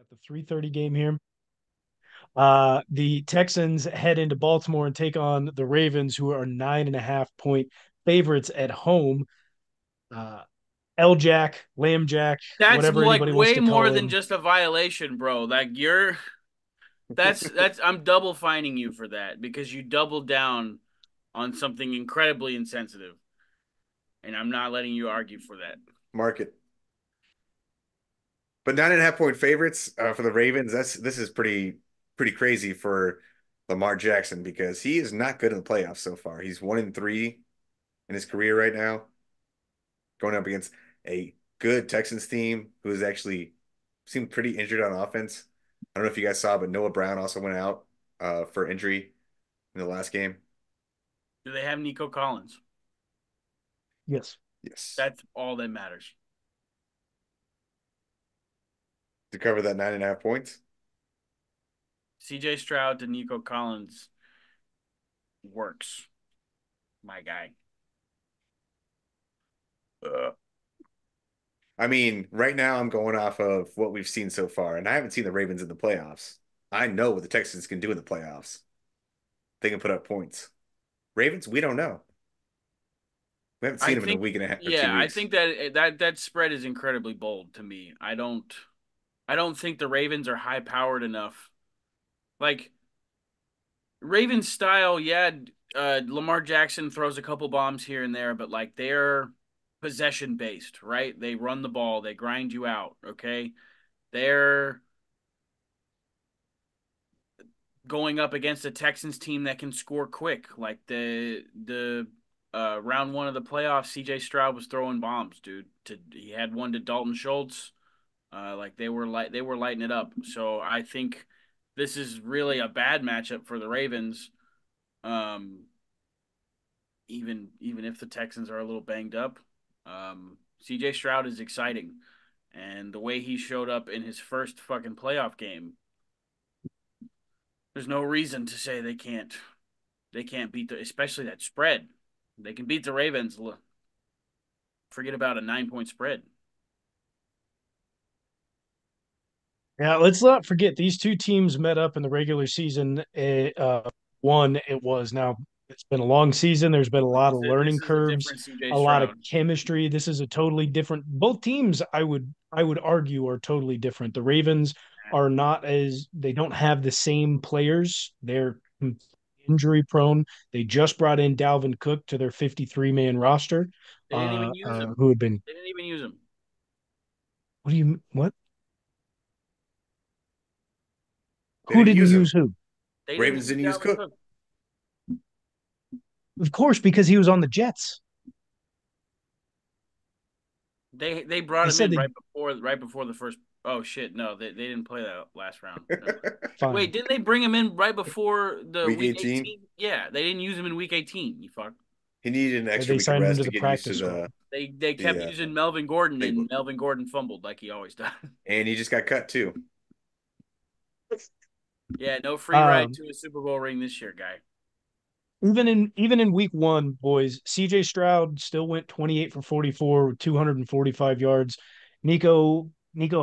Got the 3:30 game here. The Texans head into Baltimore and take on the Ravens, who are 9.5 point favorites at home. Uh, L Jack, Lamb Jack, That's whatever like anybody wants way to more call than him. just a violation, bro. Like you're that's I'm double fining you for that because you doubled down on something incredibly insensitive, and I'm not letting you argue for that. Market. But 9.5 point favorites for the Ravens. This is pretty crazy for Lamar Jackson because he is not good in the playoffs so far. He's 1-3 in his career right now, going up against a good Texans team who has actually seemed pretty injured on offense. I don't know if you guys saw, but Noah Brown also went out for injury in the last game. Do they have Nico Collins? Yes. Yes, That's all that matters. to cover that 9.5 points. CJ Stroud to Nico Collins works, my guy. I mean, right now I'm going off of what we've seen so far, and I haven't seen the Ravens in the playoffs. I know what the Texans can do in the playoffs. They can put up points. Ravens, we don't know. We haven't seen I them in a think, week and a half or two yeah, I weeks. think that spread is incredibly bold to me. I don't think the Ravens are high powered enough. Like Ravens style, yeah, Lamar Jackson throws a couple bombs here and there, but like they're possession based, right? They run the ball, they grind you out, okay? They're going up against a Texans team that can score quick. Like the round one of the playoffs, CJ Stroud was throwing bombs, dude. He had one to Dalton Schultz. Like they were lighting it up. So I think this is really a bad matchup for the Ravens. Um, even if the Texans are a little banged up, CJ Stroud is exciting, and the way he showed up in his first fucking playoff game, there's no reason to say they can't beat especially that spread. They can beat the Ravens. Forget about a 9 point spread. Yeah, let's not forget these two teams met up in the regular season. One, it was now it's been a long season. There's been a lot This of is, this learning is a curves, different CJ a lot of Stroud. chemistry. This is a totally different. Both teams, I would argue, are totally different. The Ravens are not as they don't have the same players. They're injury prone. They just brought in Dalvin Cook to their 53-man roster, They didn't even use him. who had been. They didn't even use him. What do you what? They Who didn't didn't use use him. who? They didn't Ravens use didn't use Dalvin Cook. Cook. Of course, because he was on the Jets. They brought I him said in they right before the first. Oh shit! No, they didn't play that last round. Never mind. Wait, fine. didn't they bring him in right before the Week week 18, 18? Yeah, they didn't use him in week 18. You fuck. he needed an extra They week of signed him rest to to the get used to practice squad. They the kept using Melvin Gordon, and playbook, Melvin Gordon fumbled like he always does. and he just got cut too. Yeah, no free ride Um, to a Super Bowl ring this year, guy. even in week one, boys, CJ Stroud still went 28 for 44 with 245 yards. Nico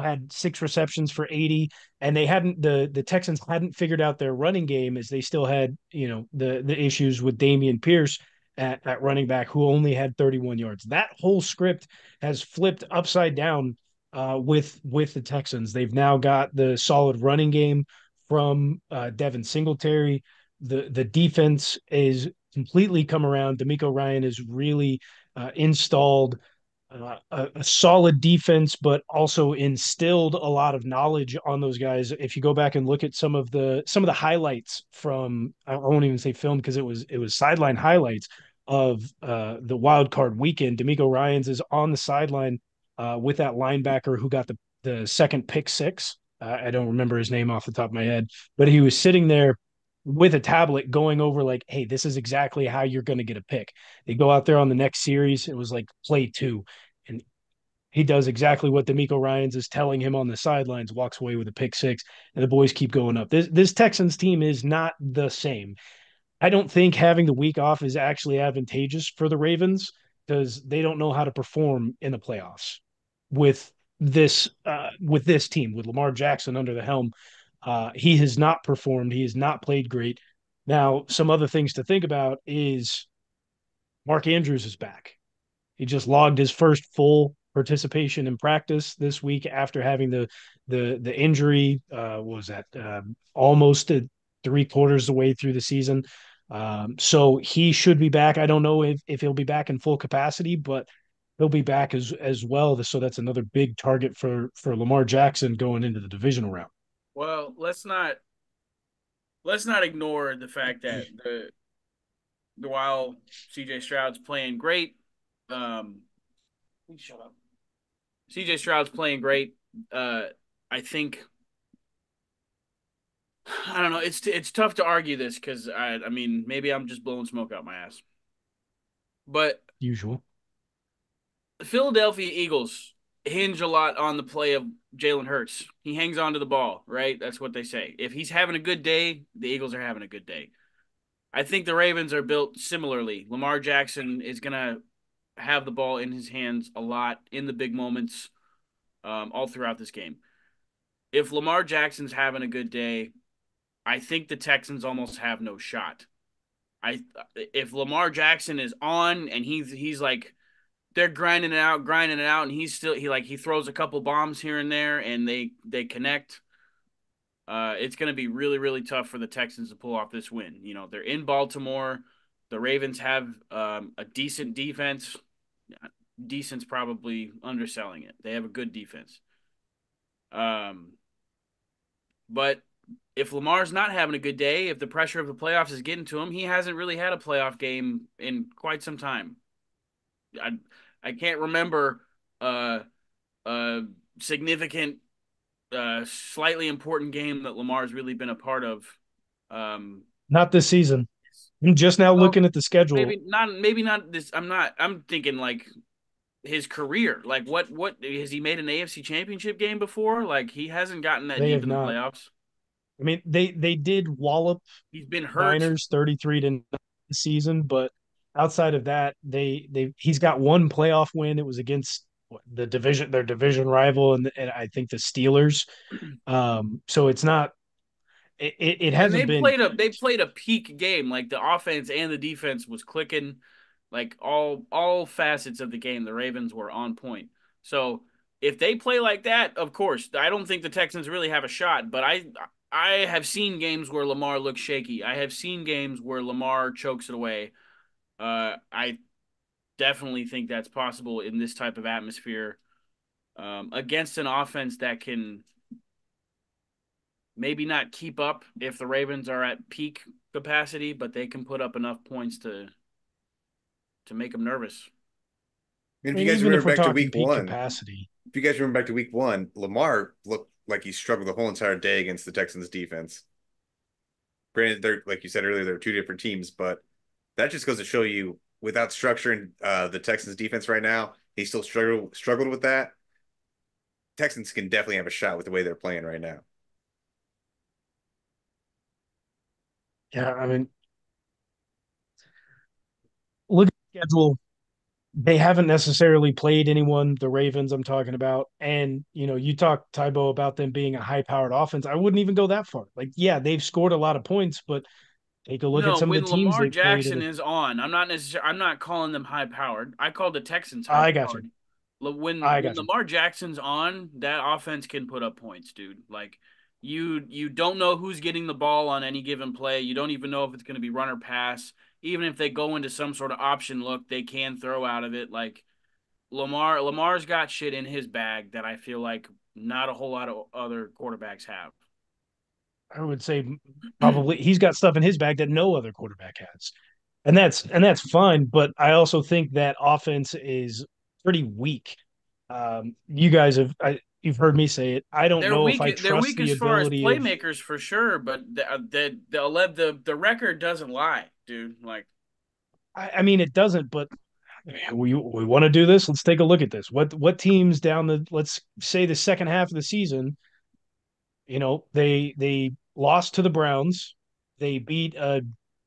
had 6 receptions for 80, and the Texans hadn't figured out their running game as they still had, the issues with Damian Pierce at running back, who only had 31 yards. That whole script has flipped upside down with the Texans. They've now got the solid running game from Devin Singletary. The defense is completely come around. D'Amico Ryan is really installed a solid defense, but also instilled a lot of knowledge on those guys. If you go back and look at some of the highlights from, I won't even say film because it was sideline highlights of the wild card weekend. D'Amico Ryan's is on the sideline with that linebacker who got the second pick six. I don't remember his name off the top of my head, but he was sitting there with a tablet going over like, hey, this is exactly how you're going to get a pick. They go out there on the next series. It was like play two. And he does exactly what D'Amico Ryans is telling him on the sidelines, walks away with a pick six, and the boys keep going up. This Texans team is not the same. I don't think having the week off is actually advantageous for the Ravens because they don't know how to perform in the playoffs with this with this team with Lamar Jackson under the helm. He has not performed. He has not played great. Now, some other things to think about is Mark Andrews is back. He just logged his first full participation in practice this week after having the injury. What was that almost 3/4 the way through the season? So he should be back. I don't know if he'll be back in full capacity, but he'll be back as well. So that's another big target for Lamar Jackson going into the divisional round. Well, let's not ignore the fact that while CJ Stroud's playing great, um, shut up. CJ Stroud's playing great. Uh, I think I don't know. It's tough to argue this because I mean maybe I'm just blowing smoke out my ass, but Usual. the Philadelphia Eagles hinge a lot on the play of Jalen Hurts. He hangs on to the ball, right? That's what they say. If he's having a good day, the Eagles are having a good day. I think the Ravens are built similarly. Lamar Jackson is going to have the ball in his hands a lot in the big moments all throughout this game. If Lamar Jackson's having a good day, I think the Texans almost have no shot. I If Lamar Jackson is on and he's like they're grinding it out, and he throws a couple bombs here and there, and they connect. It's going to be really really tough for the Texans to pull off this win. You know they're in Baltimore. The Ravens have a decent defense. Decent's probably underselling it. They have a good defense. Um, but if Lamar's not having a good day, if the pressure of the playoffs is getting to him, he hasn't really had a playoff game in quite some time. I I can't remember a significant, slightly important game that Lamar's really been a part of. Um, Not this season. I'm just now well, looking at the schedule. maybe not this. I'm not. I'm thinking like his career. Like what has he made an AFC Championship game before? Like he hasn't gotten that They deep have in the not. playoffs. I mean, they did wallop He's been hurt. Niners 33-9 season, but outside of that, he's got one playoff win. It was against their division rival, and I think the Steelers. So it's not. It And hasn't been. they played a peak game. Like the offense and the defense was clicking. Like all facets of the game, the Ravens were on point. So if they play like that, of course, I don't think the Texans really have a shot. But I have seen games where Lamar looks shaky. I have seen games where Lamar chokes it away. I definitely think that's possible in this type of atmosphere against an offense that can maybe not keep up if the Ravens are at peak capacity, but they can put up enough points to make them nervous. And I if you mean, guys even if remember we're back to talking week peak one, capacity, if you guys remember back to week one, Lamar looked like he struggled the whole entire day against the Texans defense. Granted, they're like you said earlier, they're two different teams, but that just goes to show you without structuring the Texans defense right now, he still struggled with that. Texans can definitely have a shot with the way they're playing right now. yeah, I mean, look at the schedule. They haven't necessarily played anyone, the Ravens I'm talking about. And, you talk, Tybo, about them being a high powered offense. I wouldn't even go that far. Like, yeah, they've scored a lot of points, but take a look at No, some of the when teams Lamar they've played. Jackson is on, I'm not calling them high powered. I call the Texans high I got you. powered. When I when got you. Lamar Jackson's on, that offense can put up points, dude. Like you don't know who's getting the ball on any given play. You don't even know if it's going to be run or pass. Even if they go into some sort of option look, they can throw out of it. Like Lamar's got shit in his bag that I feel like not a whole lot of other quarterbacks have. I would say probably he's got stuff in his bag that no other quarterback has. And that's fine, but I also think that offense is pretty weak. You guys you've heard me say it. I don't They're know if I weak. They're trust weak the as far as ability of. playmakers for sure, but the record doesn't lie, dude. Like I mean, it doesn't, but we want to do this. Let's take a look at this. What teams down the let's say the second half of the season, they lost to the Browns. They beat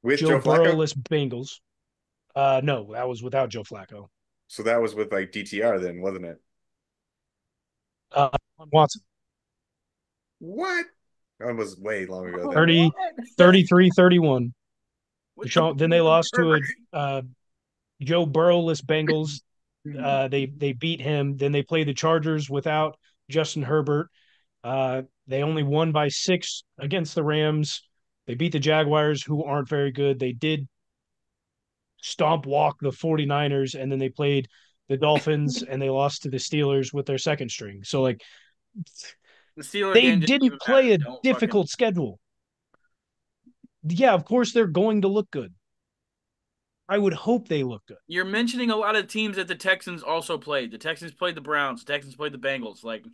With Joe Joe Flacco, Burrowless Bengals. No, that was without Joe Flacco. so that was with like DTR then, wasn't it? Uh, Watson, What? That was way long ago then. 30, What? 33, 31. With the Deshaun, then they lost to a Herbert. Joe Burrowless Bengals. They beat him. Then they played the Chargers without Justin Herbert. They only won by 6 against the Rams. They beat the Jaguars, who aren't very good. They did stomp walk the 49ers, and then they played the Dolphins and they lost to the Steelers with their second string. So, like, The Steeler they game just didn't proves that play a don't fucking. difficult schedule. Yeah, of course they're going to look good. I would hope they look good. You're mentioning a lot of teams that the Texans also played. The Texans played the Browns. The Texans played the Bengals. Like,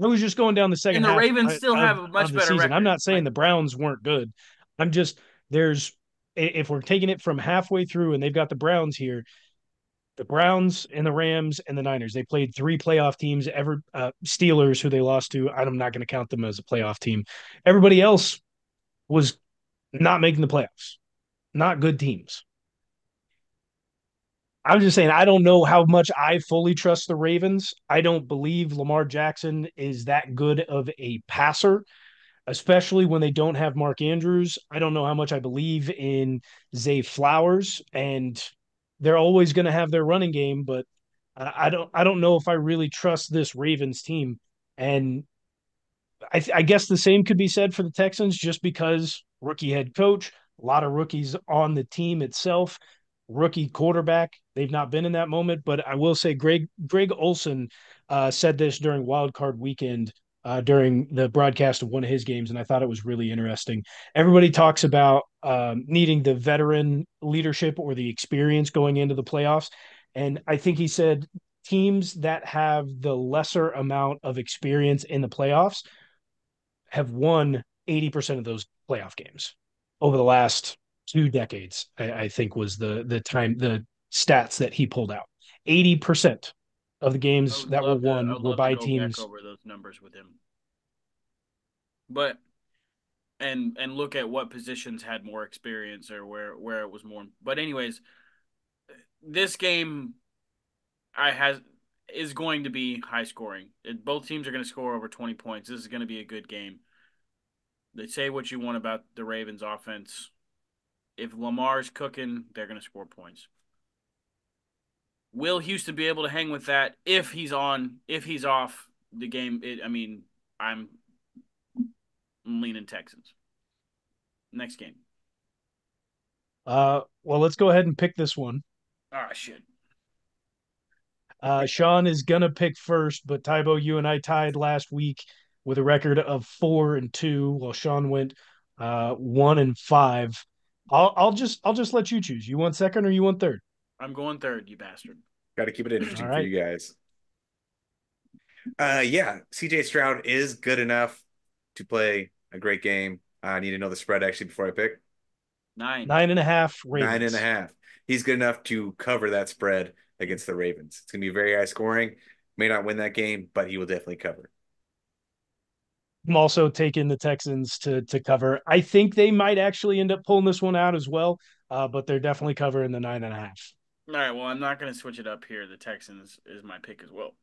I was just going down the second and the half Ravens still have a of much the better season. I'm record. not saying Like, the Browns weren't good. I'm just there's if we're taking it from halfway through and they've got the Browns here, the Browns and the Rams and the Niners. They played 3 playoff teams. Steelers, who they lost to, I'm not going to count them as a playoff team. Everybody else was not making the playoffs. Not good teams. I'm just saying I don't know how much I fully trust the Ravens. I don't believe Lamar Jackson is that good of a passer, especially when they don't have Mark Andrews. I don't know how much I believe in Zay Flowers, and they're always going to have their running game, but I don't know if I really trust this Ravens team. And I guess the same could be said for the Texans, just because rookie head coach, a lot of rookies on the team itself, rookie quarterback. They've not been in that moment, but I will say Greg Olson said this during Wild Card Weekend during the broadcast of one of his games, and I thought it was really interesting. Everybody talks about needing the veteran leadership or the experience going into the playoffs, and I think he said teams that have the lesser amount of experience in the playoffs have won 80% of those playoff games over the last 2 decades. I think was the stats that he pulled out. 80% of the I games would that were love to. I won would were love to by go back teams. over those numbers with him, but and look at what positions had more experience or where it was more. But anyways, this game I has is going to be high scoring. Both teams are going to score over 20 points. This is going to be a good game. They say what you want about the Ravens offense. If Lamar's cooking, they're going to score points. Will Houston be able to hang with that if he's on? If he's off the game, I'm leaning Texans. Next game. Well, let's go ahead and pick this one. Ah, shit. Sean is gonna pick first, but Tybo, you and I tied last week with a record of 4-2, while Sean went 1-5. I'll just let you choose. You want second or you want third? I'm going third, you bastard. Got to keep it All interesting for right. you guys. Yeah, CJ Stroud is good enough to play a great game. I need to know the spread actually before I pick. 9. 9.5 Nine and a Ravens. half. He's good enough to cover that spread against the Ravens. It's going to be very high scoring. May not win that game, but he will definitely cover. I'm also taking the Texans to cover. I think they might actually end up pulling this one out as well, but they're definitely covering the 9.5. All right, well, I'm not going to switch it up here. The Texans is my pick as well.